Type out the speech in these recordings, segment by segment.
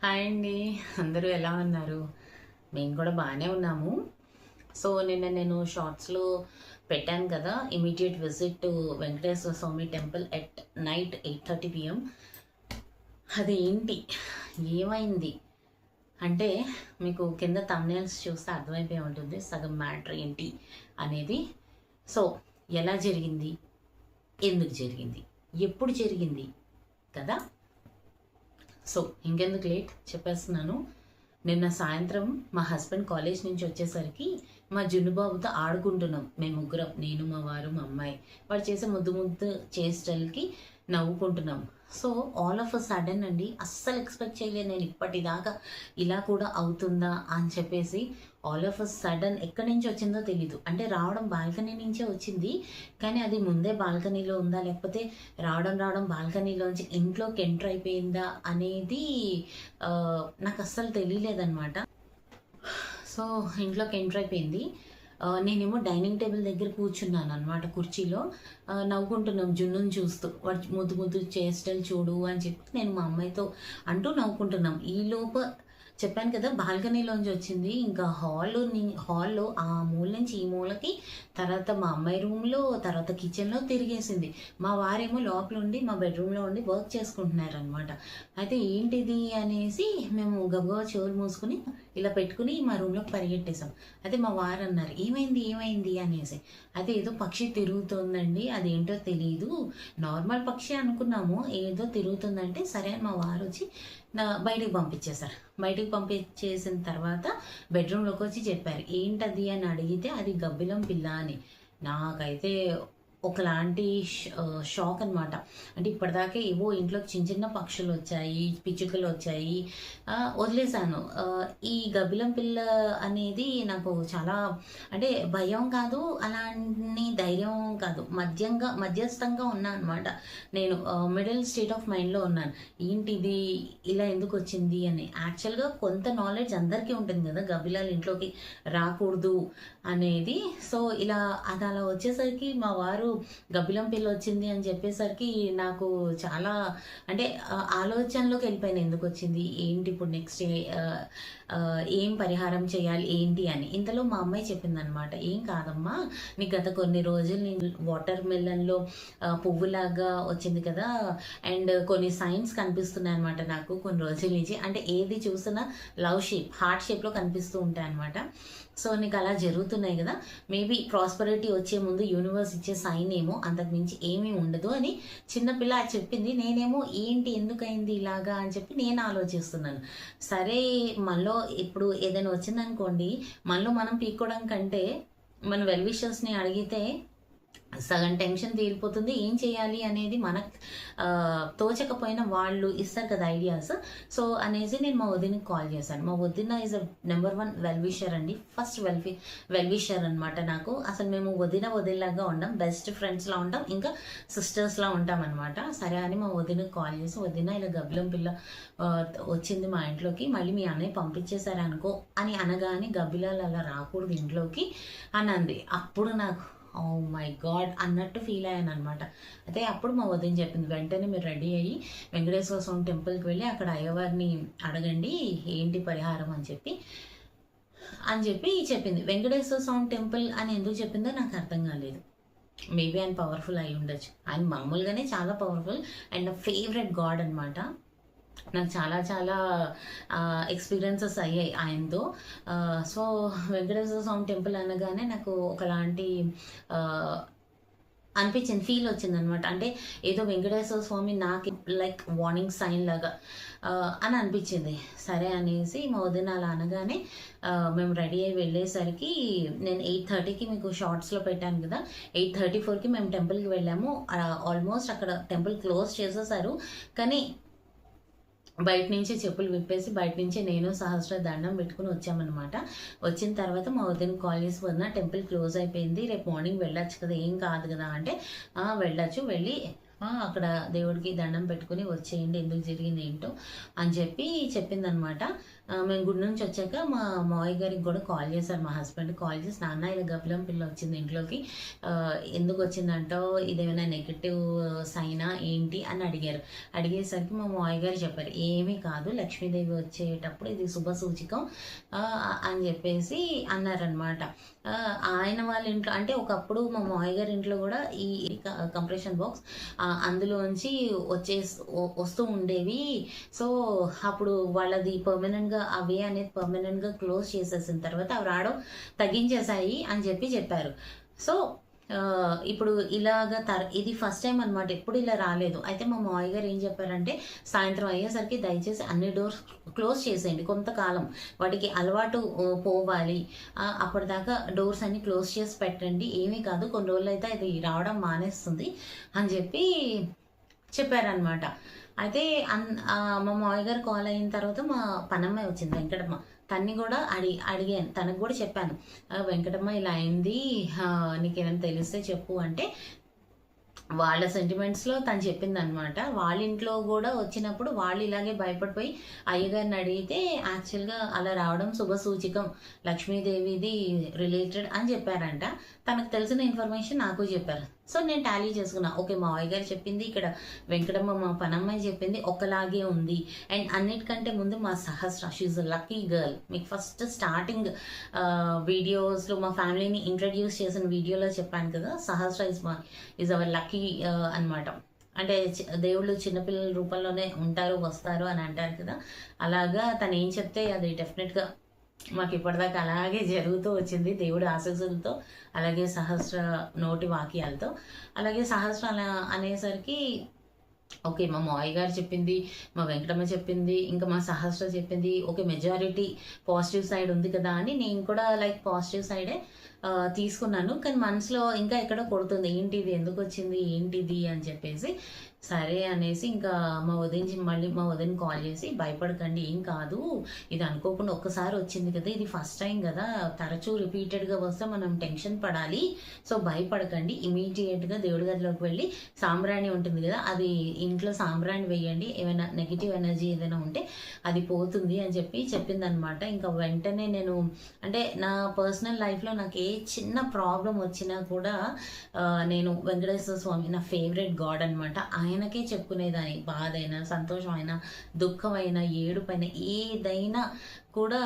Hi అండి. అందరూ ఎలా ఉన్నారు? మేము కూడా బాగానే ఉన్నాము. సో నిన్న నేను షార్ట్స్లో పెట్టాను కదా, immediate visit to Venkateswara Swami temple at night 8:30 PM. అది ఏంటి, ఏమైంది అంటే మీకు కింద తమ్నేల్స్ చూస్తే అర్థమైపోయి ఉంటుంది సగం మ్యాటర్ ఏంటి అనేది. సో ఎలా జరిగింది, ఎందుకు జరిగింది, ఎప్పుడు జరిగింది కదా. సో ఇంకెందుకు లేట్, చెప్పేస్తున్నాను. నిన్న సాయంత్రం మా హస్బెండ్ కాలేజ్ నుంచి వచ్చేసరికి మా జున్నుబాబుతో ఆడుకుంటున్నాం మేము ముగ్గురం, నేను మా వారు మా అమ్మాయి. వాడు చేసే ముద్దు ముద్దు చేష్టలకి నవ్వుకుంటున్నాం. So all of a sudden అండి, అస్సలు ఎక్స్పెక్ట్ చేయలేదు నేను ఇప్పటిదాకా ఇలా కూడా అవుతుందా అని చెప్పేసి. ఆల్ ఆఫ్ అ సడన్ ఎక్కడి నుంచి వచ్చిందో తెలీదు. అంటే రావడం బాల్కనీ నుంచే వచ్చింది, కానీ అది ముందే బాల్కనీలో ఉందా లేకపోతే రావడం బాల్కనీలోంచి ఇంట్లోకి ఎంటర్ అయిపోయిందా అనేది నాకు అస్సలు తెలియలేదన్నమాట. సో ఇంట్లోకి ఎంటర్ అయిపోయింది. నేనేమో డైనింగ్ టేబుల్ దగ్గర కూర్చున్నాను అనమాట, కుర్చీలో నవ్వుకుంటున్నాం జున్నుని చూస్తూ. వాడు ముద్దు ముద్దు చేష్టలు చూడు అని చెప్పి నేను మా అమ్మాయితో అంటూ నవ్వుకుంటున్నాం. ఈ లోపు చెప్పాను కదా బాల్కనీలోంచి వచ్చింది. ఇంకా హాల్లో ఆ మూల నుంచి ఈ మూలకి, తర్వాత మా అమ్మాయి రూమ్లో, తర్వాత కిచెన్లో తిరిగేసింది. మా వారేమో లోపల ఉండి మా బెడ్రూమ్లో ఉండి వర్క్ చేసుకుంటున్నారు అనమాట. అయితే ఏంటిది అనేసి మేము గబగబా చెవులు మూసుకుని ఇలా పెట్టుకుని మా రూమ్లోకి పరిగెట్టేసాం. అయితే మా వారు అన్నారు ఏమైంది ఏమైంది అనేసి. అయితే ఏదో పక్షి తిరుగుతుందండి, అదేంటో తెలియదు, నార్మల్ పక్షి అనుకున్నాము, ఏదో తిరుగుతుందంటే సరే అని మా వారు వచ్చి బయటికి పంపించేశారు. బయటికి పంపించేసిన తర్వాత బెడ్రూమ్లోకి వచ్చి చెప్పారు ఏంటది అని అడిగితే అది గబ్బిలం పిల్ల అని. నాకైతే ఒకలాంటి షాక్ అనమాట. అంటే ఇప్పటిదాకా ఏవో ఇంట్లో చిన్న చిన్న పక్షులు వచ్చాయి, పిచ్చుకలు వచ్చాయి, వదిలేశాను. ఈ గబ్బిలం పిల్ల అనేది నాకు చాలా అంటే భయం కాదు, అలాంటి ధైర్యం కాదు, మధ్యస్థంగా ఉన్నా అనమాట. నేను మిడిల్ స్టేట్ ఆఫ్ మైండ్లో ఉన్నాను. ఏంటిది ఇలా ఎందుకు వచ్చింది అని. యాక్చువల్గా కొంత నాలెడ్జ్ అందరికీ ఉంటుంది కదా గబ్బిలాలు ఇంట్లోకి రాకూడదు అనేది. సో ఇలా అది అలా వచ్చేసరికి మా వారు గబ్బిలం పిల్ల వచ్చింది అని చెప్పేసరికి నాకు చాలా అంటే ఆలోచనలోకి వెళ్ళిపోయాను, ఎందుకు వచ్చింది ఏంటి, ఇప్పుడు నెక్స్ట్ ఏం పరిహారం చేయాలి ఏంటి అని. ఇంతలో మా అమ్మాయి చెప్పిందనమాట, ఏం కాదమ్మా నీకు గత కొన్ని రోజులు నేను వాటర్ మెలన్లో పువ్వులాగా వచ్చింది కదా, అండ్ కొన్ని సైన్స్ కనిపిస్తున్నాయి అనమాట నాకు కొన్ని రోజుల నుంచి. అంటే ఏది చూసినా లవ్ షేప్, హార్ట్ షేప్లో కనిపిస్తూ ఉంటాయి అనమాట. సో నీకు అలా జరుగుతున్నాయి కదా, మేబీ ప్రాస్పరిటీ వచ్చే ముందు యూనివర్స్ ఇచ్చే సైన్ ఏమో, అంతకుమించి ఏమీ ఉండదు అని చిన్నపిల్ల చెప్పింది. నేనేమో ఏంటి ఎందుకైంది ఇలాగా అని చెప్పి నేను ఆలోచిస్తున్నాను. సరే మనలో ఇప్పుడు ఏదైనా వచ్చిందనుకోండి, మనలో మనం పీక్కోవడం కంటే మన వెల్ విషర్స్ని అడిగితే సగం టెన్షన్ తీరిపోతుంది. ఏం చేయాలి అనేది మనకు తోచకపోయినా వాళ్ళు ఇస్తారు కదా ఐడియాస్. సో అనేసి నేను మా వదినకి కాల్ చేశాను. మా వదిన is a number 1 well wisher అండి, ఫస్ట్ వెల్ విషర్ అనమాట నాకు. అసలు మేము వదినలాగా ఉంటాం, బెస్ట్ ఫ్రెండ్స్లా ఉంటాం, ఇంకా సిస్టర్స్లా ఉంటాం అనమాట. సరే అని మా వదినకి కాల్ చేసి, వదిన ఇలా గబ్బిలం పిల్ల వచ్చింది మా ఇంట్లోకి, మళ్ళీ మీ అన్నయ్య పంపించేశారు అనుకో అని అనగానే, గబ్బిలాలు అలా రాకూడదు ఇంట్లోకి అని అంది. అప్పుడు నాకు ఓ మై గాడ్ అన్నట్టు ఫీల్ అయ్యాను అనమాట. అయితే అప్పుడు మా వదిన చెప్పింది, వెంటనే మీరు రెడీ అయ్యి వెంకటేశ్వర స్వామి టెంపుల్కి వెళ్ళి అక్కడ అయ్యవారిని అడగండి ఏంటి పరిహారం అని చెప్పి చెప్పింది. వెంకటేశ్వర స్వామి టెంపుల్ అని ఎందుకు చెప్పిందో నాకు అర్థం కాలేదు. మేబీ ఆయన పవర్ఫుల్ అయి ఉండొచ్చు. ఆయన మామూలుగానే చాలా పవర్ఫుల్ అండ్ ఫేవరెట్ గాడ్ అనమాట. నాకు చాలా చాలా ఎక్స్పీరియన్సెస్ అయ్యాయి ఆయనతో. సో వెంకటేశ్వర స్వామి టెంపుల్ అనగానే నాకు ఒకలాంటి అనిపించింది, ఫీల్ వచ్చింది అనమాట. అంటే ఏదో వెంకటేశ్వర స్వామి నాకు లైక్ వార్నింగ్ సైన్ లాగా అని అనిపించింది. సరే అనేసి మా వదిన అలా అనగానే మేము రెడీ అయ్యి వెళ్ళేసరికి, నేను 8:30కి మీకు షార్ట్స్లో పెట్టాను కదా, 8:34కి మేము టెంపుల్కి వెళ్ళాము. ఆల్మోస్ట్ అక్కడ టెంపుల్ క్లోజ్ చేసేసారు, కానీ బయట నుంచి చెప్పులు విప్పేసి బయట నుంచి నేను సహస్ర దండం పెట్టుకుని వచ్చామన్నమాట. వచ్చిన తర్వాత మా వదిన కాల్ చేసి, వదిన టెంపుల్ క్లోజ్ అయిపోయింది, రేపు మార్నింగ్ వెళ్ళొచ్చు కదా, ఏం కాదు కదా అంటే, వెళ్ళొచ్చు, వెళ్ళి అక్కడ దేవుడికి దండం పెట్టుకుని వచ్చేయండి, ఎందుకు జరిగింది ఏంటో అని చెప్పిందనమాట. మేము గుడి నుంచి వచ్చాక మా మావయ్య గారికి కూడా కాల్ చేశారు, మా హస్బెండ్ కాల్ చేసి, నాన్న ఇలా గబ్బలం పిల్ల వచ్చింది ఇంట్లోకి, ఎందుకు వచ్చిందంటో, ఇదేమైనా నెగిటివ్ సైనా ఏంటి అని అడిగారు. అడిగేసరికి మా మావయ్య గారు చెప్పారు, ఏమీ కాదు, లక్ష్మీదేవి వచ్చేటప్పుడు ఇది శుభ సూచికం అని చెప్పేసి అన్నారనమాట. ఆయన వాళ్ళ ఇంట్లో అంటే ఒకప్పుడు మా మావయ్య గారి ఇంట్లో కూడా ఈ కంప్రెషన్ బాక్స్ అందులోంచి వస్తూ ఉండేవి. సో అప్పుడు వాళ్ళది పర్మనెంట్గా అవే అనేది పర్మనెంట్గా క్లోజ్ చేసేసిన తర్వాత అవి రావడం తగ్గించేశాయి అని చెప్పారు. సో ఇప్పుడు ఇలాగ ఇది ఫస్ట్ టైం అనమాట, ఎప్పుడు ఇలా రాలేదు. అయితే మా మావయ్య గారు ఏం చెప్పారంటే, సాయంత్రం అయ్యేసరికి దయచేసి అన్ని డోర్స్ క్లోజ్ చేసేయండి, కొంతకాలం వాటికి అలవాటు పోవాలి, అప్పటిదాకా డోర్స్ అన్ని క్లోజ్ చేసి పెట్టండి, ఏమీ కాదు, కొన్ని రోజులు అయితే అది రావడం మానేస్తుంది అని చెప్పారనమాట. అయితే మా మావయ్య గారు కాల్ అయిన తర్వాత మా పనమ్మాయి వచ్చింది, వెంకటమ్మ. తన్ని కూడా అడిగాను, తనకు కూడా చెప్పాను, వెంకటమ్మ ఇలా అయింది, నీకేమైనా తెలిస్తే చెప్పు అంటే, వాళ్ళ సెంటిమెంట్స్లో తను చెప్పింది అనమాట. వాళ్ళ ఇంట్లో కూడా వచ్చినప్పుడు వాళ్ళు ఇలాగే భయపడిపోయి అయ్యగారిని అడిగితే యాక్చువల్గా అలా రావడం శుభ సూచికం, లక్ష్మీదేవిది రిలేటెడ్ అని చెప్పారంట. తనకు తెలిసిన ఇన్ఫర్మేషన్ నాకు చెప్పారు. సో నేను టాలీ చేసుకున్నా, ఓకే మా అయ్య గారు చెప్పింది, ఇక్కడ వెంకటమ్మ మా పనమ్మాయి చెప్పింది ఒకలాగే ఉంది. అండ్ అన్నిటికంటే ముందు మా సహస్ర, షీఈ్ అ లక్కీ గర్ల్. మీకు ఫస్ట్ స్టార్టింగ్ వీడియోస్లో మా ఫ్యామిలీని ఇంట్రడ్యూస్ చేసిన వీడియోలో చెప్పాను కదా, సహస్ర ఈజ్ అవర్ లక్కీ అనమాట. అంటే దేవుళ్ళు చిన్నపిల్లల రూపంలోనే ఉంటారు, వస్తారు అని అంటారు కదా, అలాగా తను ఏం చెప్తే అది డెఫినెట్గా మాకు ఇప్పటిదాకా అలాగే జరుగుతూ వచ్చింది, దేవుడి ఆశీస్సులతో, అలాగే సహస్ర నోటి వాక్యాలతో. అలాగే సహస్ర అనేసరికి ఓకే మా మావయ్య గారు చెప్పింది, మా వెంకటమ్మ చెప్పింది, ఇంకా మా సహస్ర చెప్పింది, ఓకే మెజారిటీ పాజిటివ్ సైడ్ ఉంది కదా అని నేను కూడా లైక్ పాజిటివ్ సైడే తీసుకున్నాను. కానీ మనసులో ఇంకా ఎక్కడో కొడుతుంది, ఏంటిది, ఎందుకు వచ్చింది, ఏంటిది అని చెప్పేసి. సరే అనేసి ఇంకా మళ్ళీ మా వదిన కాల్ చేసి, భయపడకండి, ఏం కాదు, ఇది అనుకోకుండా ఒక్కసారి వచ్చింది కదా, ఇది ఫస్ట్ టైం కదా, తరచూ రిపీటెడ్గా వస్తే మనం టెన్షన్ పడాలి, సో భయపడకండి, ఇమీడియట్గా దేవుడి గదిలోకి వెళ్ళి సాంబ్రాణి ఉంటుంది కదా, అది ఇంట్లో సాంబ్రాణి వేయండి, ఏమైనా నెగిటివ్ ఎనర్జీ ఏదైనా ఉంటే అది పోతుంది అని చెప్పిందనమాట. ఇంకా వెంటనే నేను అంటే నా పర్సనల్ లైఫ్లో నాకు ఏ చిన్న ప్రాబ్లం వచ్చినా కూడా నేను వెంకటేశ్వర స్వామి నా ఫేవరెట్ గాడ్ అనమాట, ఆయనకే చెప్పుకునేదాన్ని, బాధ అయినా, సంతోషమైనా, దుఃఖమైనా, ఏడుపైన ఏదైనా కూడా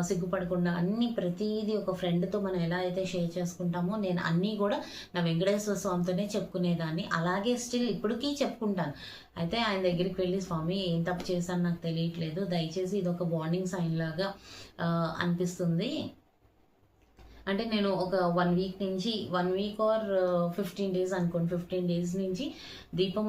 సిగ్గుపడకుండా అన్ని ప్రతిదీ ఒక ఫ్రెండ్తో మనం ఎలా అయితే షేర్ చేసుకుంటామో నేను అన్నీ కూడా నా వెంకటేశ్వర స్వామితోనే చెప్పుకునేదాన్ని. అలాగే స్టిల్ ఇప్పటికీ చెప్పుకుంటాను. అయితే ఆయన దగ్గరికి వెళ్ళి, స్వామి ఏం తప్పు చేశాను నాకు తెలియట్లేదు, దయచేసి ఇది ఒక వార్నింగ్ సైన్ లాగా అనిపిస్తుంది. అంటే నేను ఒక 1 వీక్ ఆర్ 15 డేస్ అనుకోండి, 15 డేస్ నుంచి దీపం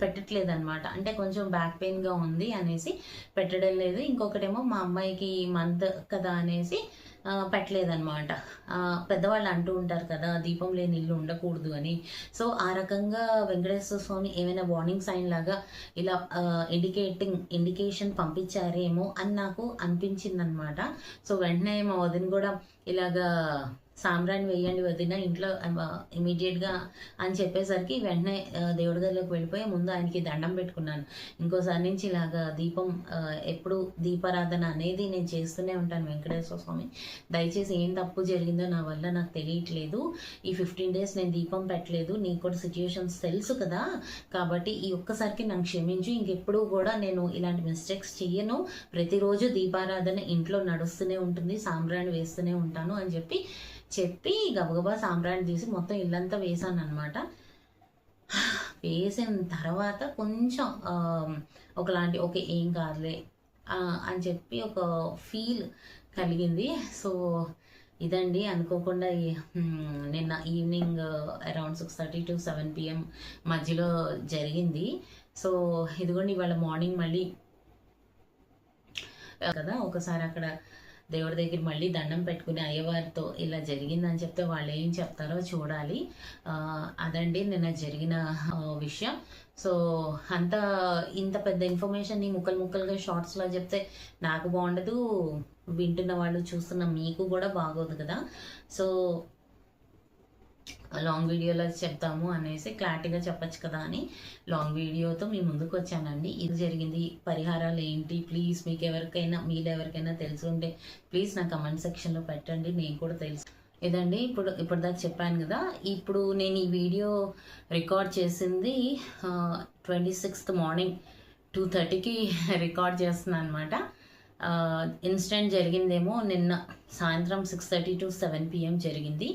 పెట్టట్లేదు అనమాట. అంటే కొంచెం బ్యాక్ పెయిన్గా ఉంది అనేసి పెట్టడం లేదు. ఇంకొకటేమో మా అమ్మాయికి మంత్ కదా అనేసి పెట్టలేదన్నమాట. పెద్దవాళ్ళు అంటూ ఉంటారు కదా, దీపం లేని ఇల్లు ఉండకూడదు అని. సో ఆ రకంగా వెంకటేశ్వర స్వామి ఏమైనా వార్నింగ్ సైన్ లాగా ఇలా ఇండికేషన్ పంపించారేమో అని నాకు అనిపించింది అనమాట. సో వెంటనే మా వదిన కూడా ఇలాగా సాంబ్రాణి వేయండి వదిన ఇంట్లో ఇమీడియట్గా అని చెప్పేసరికి వెంటనే దేవుడి గదిలోకి వెళ్ళిపోయి ముందు ఆయనకి దండం పెట్టుకున్నాను. ఇంకోసారి నుంచి ఇలాగా దీపం ఎప్పుడు దీపారాధన అనేది నేను చేస్తూనే ఉంటాను. వెంకటేశ్వర స్వామి దయచేసి ఏం తప్పు జరిగిందో నా వల్ల నాకు తెలియట్లేదు, ఈ 15 డేస్ నేను దీపం పెట్టలేదు, నీకు కూడా సిచ్యుయేషన్స్ తెలుసు కదా, కాబట్టి ఈ ఒక్కసారికి నన్ను క్షమించు, ఇంకెప్పుడు కూడా నేను ఇలాంటి మిస్టేక్స్ చెయ్యను, ప్రతిరోజు దీపారాధన ఇంట్లో నడుస్తూనే ఉంటుంది, సాంబ్రాణి వేస్తూనే ఉంటాను అని చెప్పి గబగబా సాంబ్రాణి తీసి మొత్తం ఇల్లంతా వేసాను అనమాట. వేసిన తర్వాత కొంచెం ఒకలాంటి ఓకే ఏం కాదులే అని చెప్పి ఒక ఫీల్ కలిగింది. సో ఇదండి అనుకోకుండా నిన్న ఈవినింగ్ అరౌండ్ 6:30 to 7 PM మధ్యలో జరిగింది. సో ఇదిగోండి ఇవాళ మార్నింగ్ మళ్ళీ కదా ఒకసారి అక్కడ దేవుడి దగ్గర మళ్ళీ దండం పెట్టుకుని అయ్యవారితో ఇలా జరిగిందని చెప్తే వాళ్ళు ఏం చెప్తారో చూడాలి. అదండి నిన్న జరిగిన విషయం. సో ఇంత పెద్ద ఇన్ఫర్మేషన్ ముక్కలుగా షార్ట్స్లో చెప్తే నాకు బాగుండదు, వింటున్న వాళ్ళు చూస్తున్న మీకు కూడా బాగోదు కదా. సో లాంగ్ వీడియోలో చెప్తాము అనేసి క్లారిటీగా చెప్పచ్చు కదా అని లాంగ్ వీడియోతో మీ ముందుకు వచ్చానండి. ఇది జరిగింది, పరిహారాలు ఏంటి, ప్లీజ్ మీకు ఎవరికైనా మీలో ఎవరికైనా తెలిసి ఉంటే ప్లీజ్ నా కమెంట్ సెక్షన్లో పెట్టండి, నేను కూడా తెలుసు. ఇదండి ఇప్పుడు దాకా చెప్పాను కదా. ఇప్పుడు నేను ఈ వీడియో రికార్డ్ చేసింది 26th మార్నింగ్ 2:30కి రికార్డ్ చేస్తున్నాను అనమాట. ఇన్సిడెంట్ జరిగిందేమో నిన్న సాయంత్రం 6:30 to 7 PM జరిగింది.